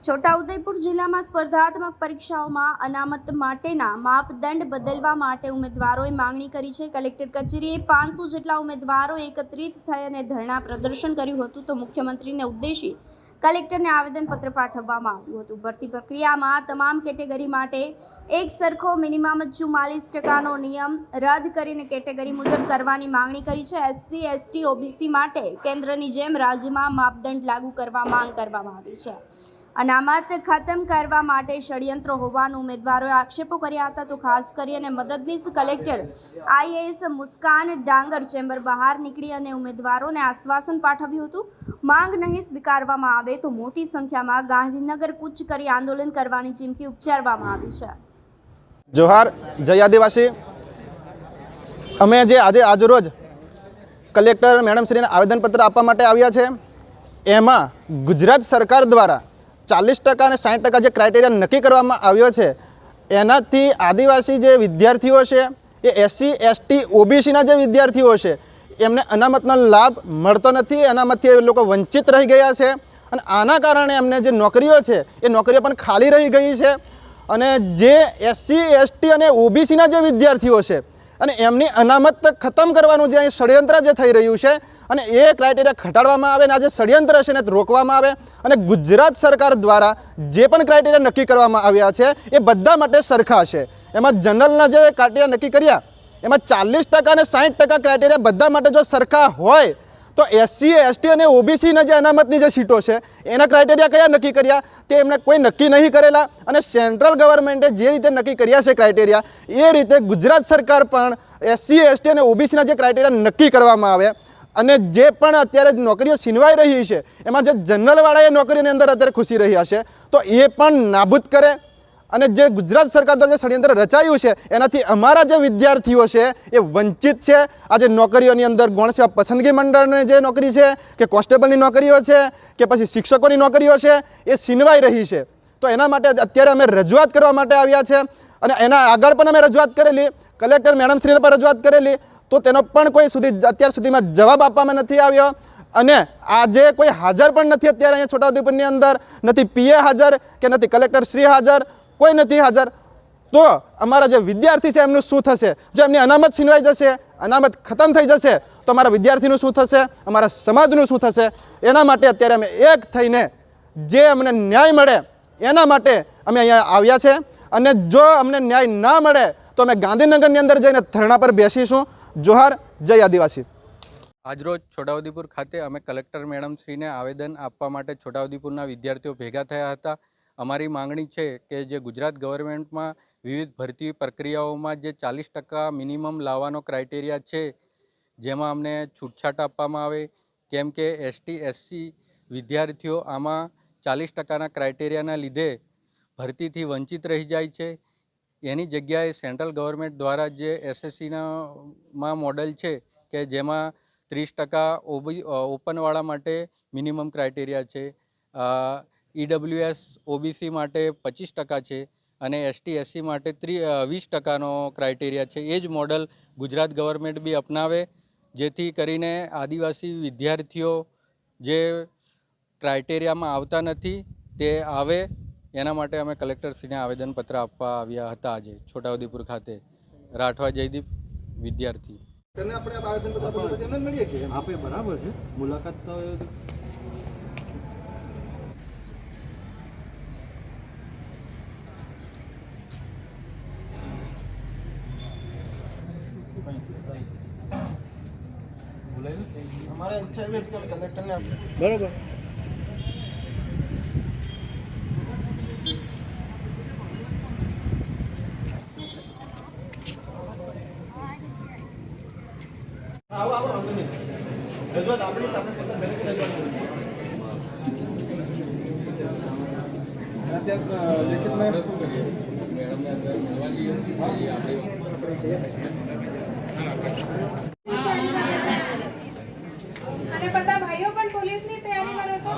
છોટાઉદેપુર જિલ્લામાં સ્પર્ધાત્મક પરીક્ષાઓમાં અનામત માટેના માપદંડ બદલવા માટે ઉમેદવારોએ માંગણી કરી છે। કલેક્ટર કચેરીએ 500 જેટલા ઉમેદવારો એકત્રિત થઈ અને ધરણા પ્રદર્શન કર્યું હતું તો મુખ્યમંત્રીને ઉદ્દેશી કલેક્ટરને આવેદનપત્ર પાઠવવામાં આવ્યું હતું। ભરતી પ્રક્રિયામાં તમામ કેટેગરી માટે એક સરખો મિનિમમ 44% નિયમ રદ કરીને કેટેગરી મુજબ કરવાની માંગણી કરી છે। SC, ST, OBC માટે કેન્દ્રની જેમ રાજ્યમાં માપદંડ લાગુ કરવા માંગ કરવામાં આવી છે। અનામત ખતમ કરવા માટે ષડયંત્રો હોવાનું ઉમેદવારોએ આક્ષેપો કર્યા હતા તો ખાસ કરીને મદદનીશ કલેક્ટર IAS મુસ્કાન ડાંગર ચેમ્બર બહાર નીકળી અને ઉમેદવારોને આશ્વાસન પાઠવ્યું હતું। માંગ નહીં સ્વીકારવામાં આવે તો મોટી સંખ્યામાં ગાંધીનગર કૂચ કરી આંદોલન કરવાની ચીમકી ઉચ્ચારવામાં આવી છે। જોહાર, જય આદિવાસી। અમે જે આજરોજ કલેક્ટર મેડમશ્રીને આવેદનપત્ર આપવા માટે આવ્યા છે, એમાં ગુજરાત સરકાર દ્વારા 40% અને 60% જે ક્રાઇટેરિયા નક્કી કરવામાં આવ્યો છે, એનાથી આદિવાસી જે વિદ્યાર્થીઓ છે એ SC, ST, OBCના જે વિદ્યાર્થીઓ છે એમને અનામતનો લાભ મળતો નથી। અનામતથી એ લોકો વંચિત રહી ગયા છે અને આના કારણે એમને જે નોકરીઓ છે એ નોકરીઓ પણ ખાલી રહી ગઈ છે। અને જે SC, ST અને OBCના જે વિદ્યાર્થીઓ છે અને એમની અનામત ખતમ કરવાનું જે અહીં ષડયંત્ર જે થઈ રહ્યું છે અને એ ક્રાઇટેરિયા ઘટાડવામાં આવે અને આ જે ષડયંત્ર છે એને રોકવામાં આવે અને ગુજરાત સરકાર દ્વારા જે પણ ક્રાઇટેરિયા નક્કી કરવામાં આવ્યા છે એ બધા માટે સરખા છે। એમાં જનરલના જે ક્રાઇટેરિયા નક્કી કર્યા એમાં 40% અને 60% ક્રાઇટેરિયા બધા માટે જો સરખા હોય તો SC, ST અને OBCના જે અનામતની જે સીટો છે એના ક્રાઇટેરિયા કયા નક્કી કર્યા તે એમને કોઈ નક્કી નહીં કરેલા અને સેન્ટ્રલ ગવર્મેન્ટે જે રીતે નક્કી કર્યા છે ક્રાઇટેરિયા એ રીતે ગુજરાત સરકાર પણ SC, ST અને OBCના જે ક્રાઇટેરિયા નક્કી કરવામાં આવે અને જે પણ અત્યારે નોકરીઓ છીનવાઈ રહી છે એમાં જે જનરલવાળાએ નોકરીની અંદર અત્યારે ખુશી રહ્યા છે તો એ પણ નાબૂદ કરે અને જે ગુજરાત સરકાર દ્વારા જે ષડયંત્ર રચાયું છે એનાથી અમારા જે વિદ્યાર્થીઓ છે એ વંચિત છે। આજે નોકરીઓની અંદર ગૌણ સેવા પસંદગી મંડળની જે નોકરી છે કે કોન્સ્ટેબલની નોકરીઓ છે કે પછી શિક્ષકોની નોકરીઓ છે એ છીનવાઈ રહી છે। તો એના માટે અત્યારે અમે રજૂઆત કરવા માટે આવ્યા છે અને એના આગળ પણ અમે રજૂઆત કરેલી, કલેક્ટર મેડમશ્રીને પણ રજૂઆત કરેલી તો તેનો પણ કોઈ અત્યાર સુધીમાં જવાબ આપવામાં નથી આવ્યો અને આજે કોઈ હાજર પણ નથી અત્યારે અહીંયા છોટાઉદેપુરની અંદર, નથી PA હાજર કે નથી કલેક્ટર શ્રી હાજર, કોઈ નથી હાજર। તો અમારા જે વિદ્યાર્થી છે એમનું શું થશે? જો એમની અનામત છીનવાઈ જશે, અનામત ખતમ થઈ જશે તો અમારા વિદ્યાર્થીનું શું થશે, અમારા સમાજનું શું થશે? એના માટે અત્યારે અમે એક થઈને જે અમને ન્યાય મળે એના માટે અમે અહીંયા આવ્યા છે અને જો અમને ન્યાય ના મળે તો અમે ગાંધીનગરની અંદર જઈને ધરણા પર બેસીશું। જોહાર, જય આદિવાસી। આજરોજ છોટાઉદેપુર ખાતે અમે કલેક્ટર મેડમશ્રીને આવેદન આપવા માટે છોટાઉદેપુરના વિદ્યાર્થીઓ ભેગા થયા હતા। અમારી માંગણી છે કે જે ગુજરાત ગવર્મેન્ટમાં વિવિધ ભરતી પ્રક્રિયાઓમાં જે 40% મિનિમમ લાવવાનો ક્રાઇટેરિયા છે જેમાં અમને છૂટછાટ આપવામાં આવે, કેમ કે ST, SC વિદ્યાર્થીઓ આમાં 40%ના ક્રાઇટેરિયાના લીધે ભરતીથી વંચિત રહી જાય છે। એની જગ્યાએ સેન્ટ્રલ ગવર્મેન્ટ દ્વારા જે SSCમાં મોડલ છે કે જેમાં 30% ઓપનવાળા માટે મિનિમમ ક્રાઇટેરિયા છે, EWS OBC માટે 25% છે અને ST, SC માટે 20%નો ક્રાઇટેરિયા છે। એ જ મોડલ ગુજરાત ગવર્મેન્ટ બી અપનાવે જેથી કરીને આદિવાસી વિદ્યાર્થીઓ જે ક્રાઇટેરિયામાં આવતા નથી તે આવે। એના માટે અમે કલેક્ટરશ્રીને આવેદનપત્ર આપવા આવ્યા હતા આજે છોટાઉદેપુર ખાતે। રાઠવા જયદીપ, વિદ્યાર્થી। આપે બરાબર છે, મુલાકાત તો हमारा इच्छा है कि कलेक्टर ने बराबर लिखित में અને બધા ભાઈઓ પણ પોલીસની તૈયારી કરો છો?